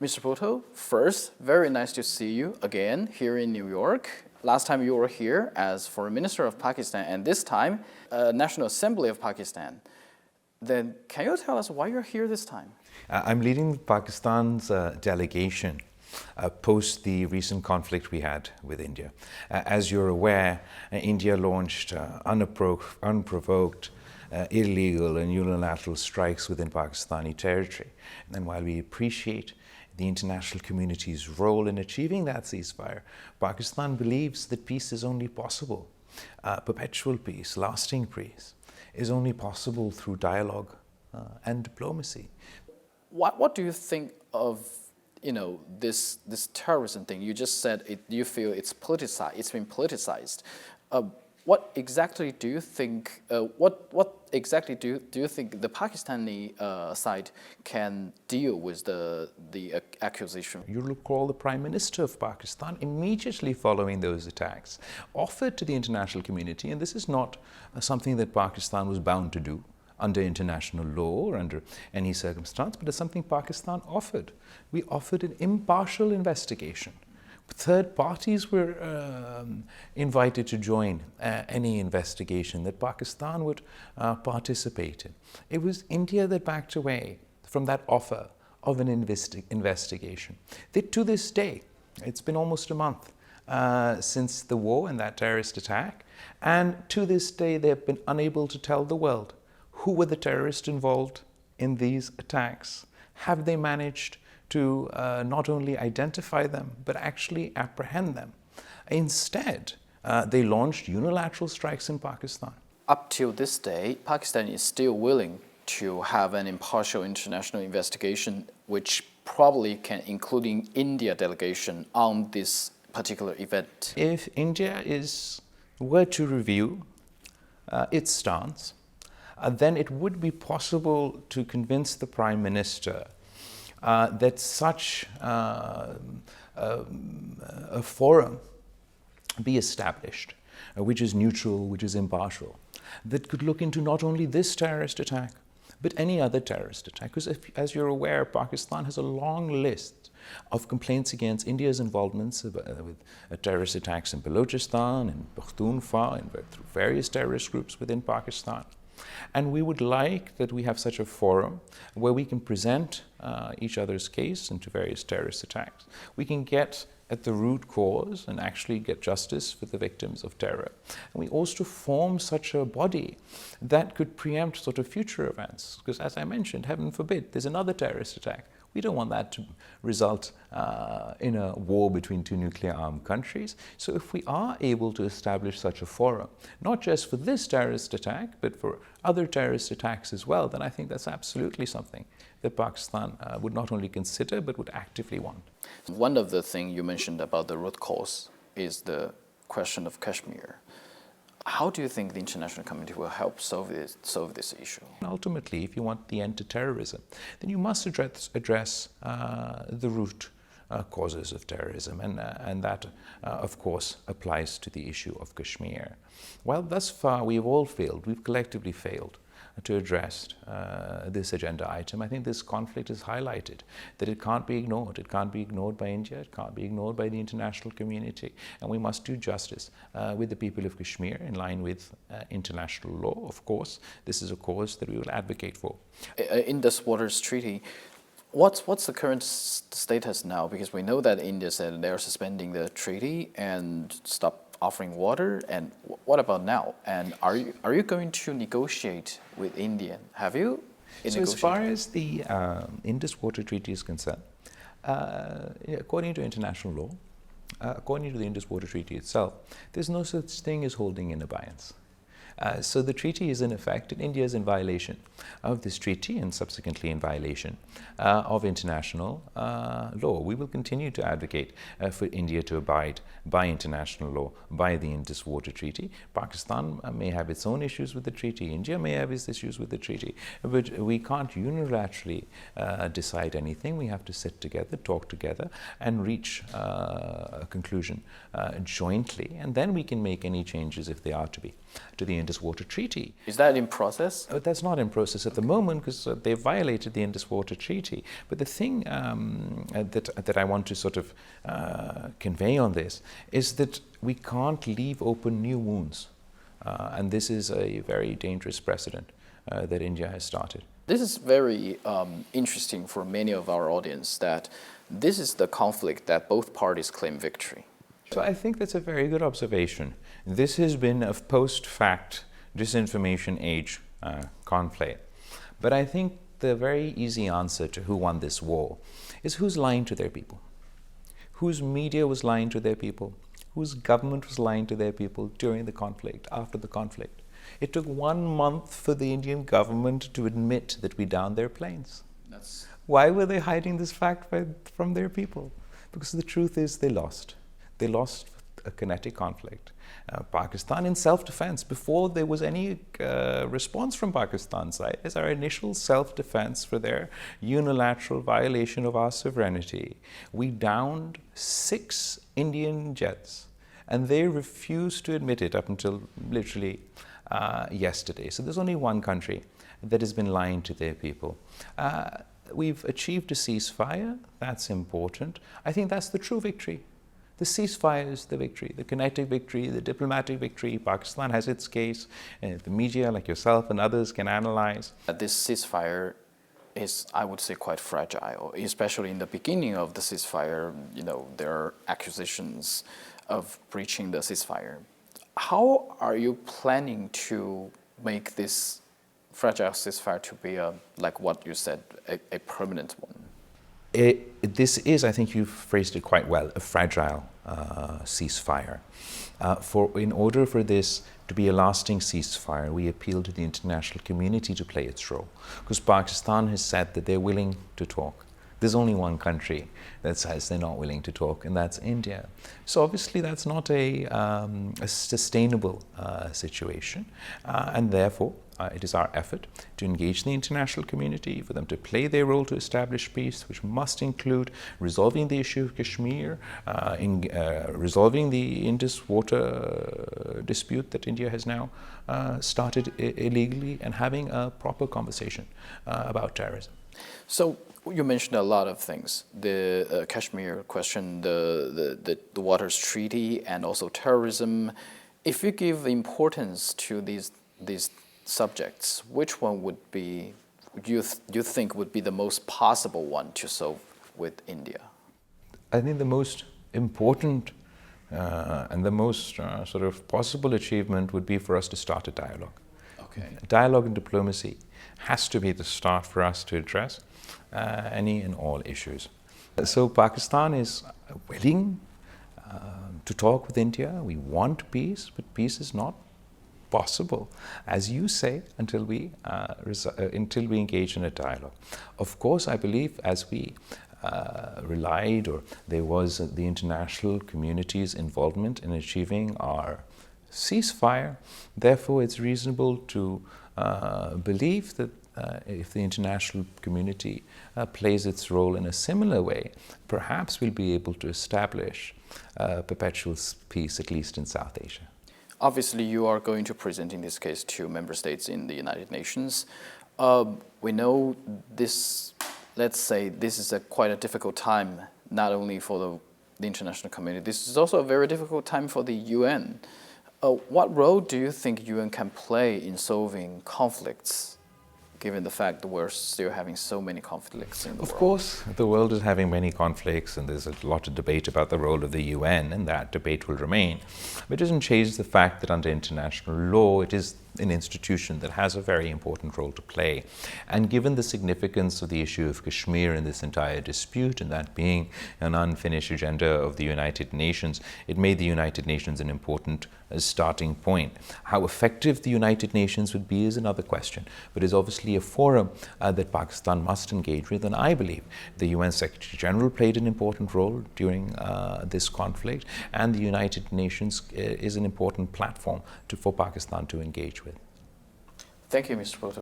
Mr. Bhutto, first, very nice to see you again here in New York. Last time you were here as Foreign Minister of Pakistan, and this time, National Assembly of Pakistan. Then can you tell us why you're here this time? I'm leading Pakistan's delegation post the recent conflict we had with India. As you're aware, India launched unprovoked, illegal and unilateral strikes within Pakistani territory. And while we appreciate the international community's role in achieving that ceasefire, Pakistan believes that peace is only possible. Perpetual peace, lasting peace, is only possible through dialogue and diplomacy. What do you think of this terrorism thing? You just said you feel it's politicized. It's been politicized. What exactly do you think? What exactly do you think the Pakistani side can deal with the accusation? You recall the Prime Minister of Pakistan immediately following those attacks offered to the international community, and this is not something that Pakistan was bound to do under international law or under any circumstance, but it's something Pakistan offered. We offered an impartial investigation. Third parties were invited to join any investigation that Pakistan would participate in. It was India that backed away from that offer of an investigation. To this day, it's been almost a month since the war and that terrorist attack, and to this day they have been unable to tell the world who were the terrorists involved in these attacks. Have they managed to not only identify them, but actually apprehend them? Instead, they launched unilateral strikes in Pakistan. Up till this day, Pakistan is still willing to have an impartial international investigation, which probably can including India delegation on this particular event. If India were to review its stance, then it would be possible to convince the Prime Minister that such a forum be established, which is neutral, which is impartial, that could look into not only this terrorist attack, but any other terrorist attack. Because as you're aware, Pakistan has a long list of complaints against India's involvements with terrorist attacks in Balochistan and Pakhtunkhwa and through various terrorist groups within Pakistan. And we would like that we have such a forum where we can present each other's case into various terrorist attacks. We can get at the root cause and actually get justice for the victims of terror. And we also form such a body that could preempt sort of future events. Because as I mentioned, heaven forbid, there's another terrorist attack. We don't want that to result in a war between two nuclear-armed countries. So if we are able to establish such a forum, not just for this terrorist attack, but for other terrorist attacks as well, then I think that's absolutely something that Pakistan would not only consider, but would actively want. One of the things you mentioned about the root cause is the question of Kashmir. How do you think the international community will help solve this issue? Ultimately, if you want the end to terrorism, then you must address the root causes of terrorism, and that, of course, applies to the issue of Kashmir. While thus far we have all failed, we've collectively failed to address this agenda item. I think this conflict has highlighted that it can't be ignored. It can't be ignored by India. It can't be ignored by the international community. And we must do justice with the people of Kashmir in line with international law. Of course, this is a cause that we will advocate for. In this Waters Treaty, what's the current status now? Because we know that India said they're suspending the treaty and stop offering water, and what about now? And are you going to negotiate with India? Have you? So as far as the Indus Water Treaty is concerned, according to international law, according to the Indus Water Treaty itself, there's no such thing as holding in abeyance. So the treaty is in effect, and India is in violation of this treaty and subsequently in violation of international law. We will continue to advocate for India to abide by international law, by the Indus Water Treaty. Pakistan may have its own issues with the treaty. India may have its issues with the treaty. But we can't unilaterally decide anything. We have to sit together, talk together, and reach a conclusion jointly. And then we can make any changes, if they are to be, to the Indus Water Treaty. Is that in process? That's not in process at the moment because they violated the Indus Water Treaty. But the thing that I want to sort of convey on this is that we can't leave open new wounds. And this is a very dangerous precedent that India has started. This is very interesting for many of our audience that this is the conflict that both parties claim victory. So I think that's a very good observation. This has been a post-fact disinformation age conflict. But I think the very easy answer to who won this war is who's lying to their people, whose media was lying to their people, whose government was lying to their people during the conflict, after the conflict. It took 1 month for the Indian government to admit that we downed their planes. Why were they hiding this fact from their people? Because the truth is they lost. They lost a kinetic conflict. Pakistan in self-defense, before there was any response from Pakistan's side, as our initial self-defense for their unilateral violation of our sovereignty, we downed 6 Indian jets, and they refused to admit it up until literally yesterday. So there's only one country that has been lying to their people. We've achieved a ceasefire. That's important. I think that's the true victory. The ceasefire is the victory, the kinetic victory, the diplomatic victory. Pakistan has its case, and the media like yourself and others can analyze. This ceasefire is, I would say, quite fragile, especially in the beginning of the ceasefire. There are accusations of breaching the ceasefire. How are you planning to make this fragile ceasefire to be like what you said, a permanent one? This is, I think you've phrased it quite well, a fragile ceasefire. In order for this to be a lasting ceasefire, we appeal to the international community to play its role, because Pakistan has said that they're willing to talk. There's only one country that says they're not willing to talk, and that's India. So obviously that's not a sustainable situation, and therefore it is our effort to engage the international community, for them to play their role to establish peace, which must include resolving the issue of Kashmir, resolving the Indus water dispute that India has now started illegally, and having a proper conversation about terrorism. So you mentioned a lot of things: the Kashmir question, the Waters Treaty, and also terrorism. If you give importance to these subjects, which one would be you think would be the most possible one to solve with India? I think the most important and the most sort of possible achievement would be for us to start a dialogue. Okay. Dialogue and diplomacy has to be the start for us to address any and all issues. So Pakistan is willing to talk with India. We want peace, but peace is not possible, as you say, until we engage in a dialogue. Of course, I believe as we relied, or there was the international community's involvement in achieving our ceasefire, therefore it's reasonable to believe that if the international community plays its role in a similar way, perhaps we'll be able to establish perpetual peace, at least in South Asia. Obviously, you are going to present in this case to member states in the United Nations. We know this, let's say, this is quite a difficult time, not only for the international community, this is also a very difficult time for the UN. What role do you think UN can play in solving conflicts, given the fact that we're still having so many conflicts in the world? Of course, the world is having many conflicts, and there's a lot of debate about the role of the UN, and that debate will remain. But it doesn't change the fact that under international law, it is an institution that has a very important role to play. And given the significance of the issue of Kashmir in this entire dispute, and that being an unfinished agenda of the United Nations, it made the United Nations an important starting point. How effective the United Nations would be is another question, but is obviously a forum that Pakistan must engage with, and I believe the UN Secretary General played an important role during this conflict, and the United Nations is an important platform for Pakistan to engage with. Thank you, Mr. Bhutto.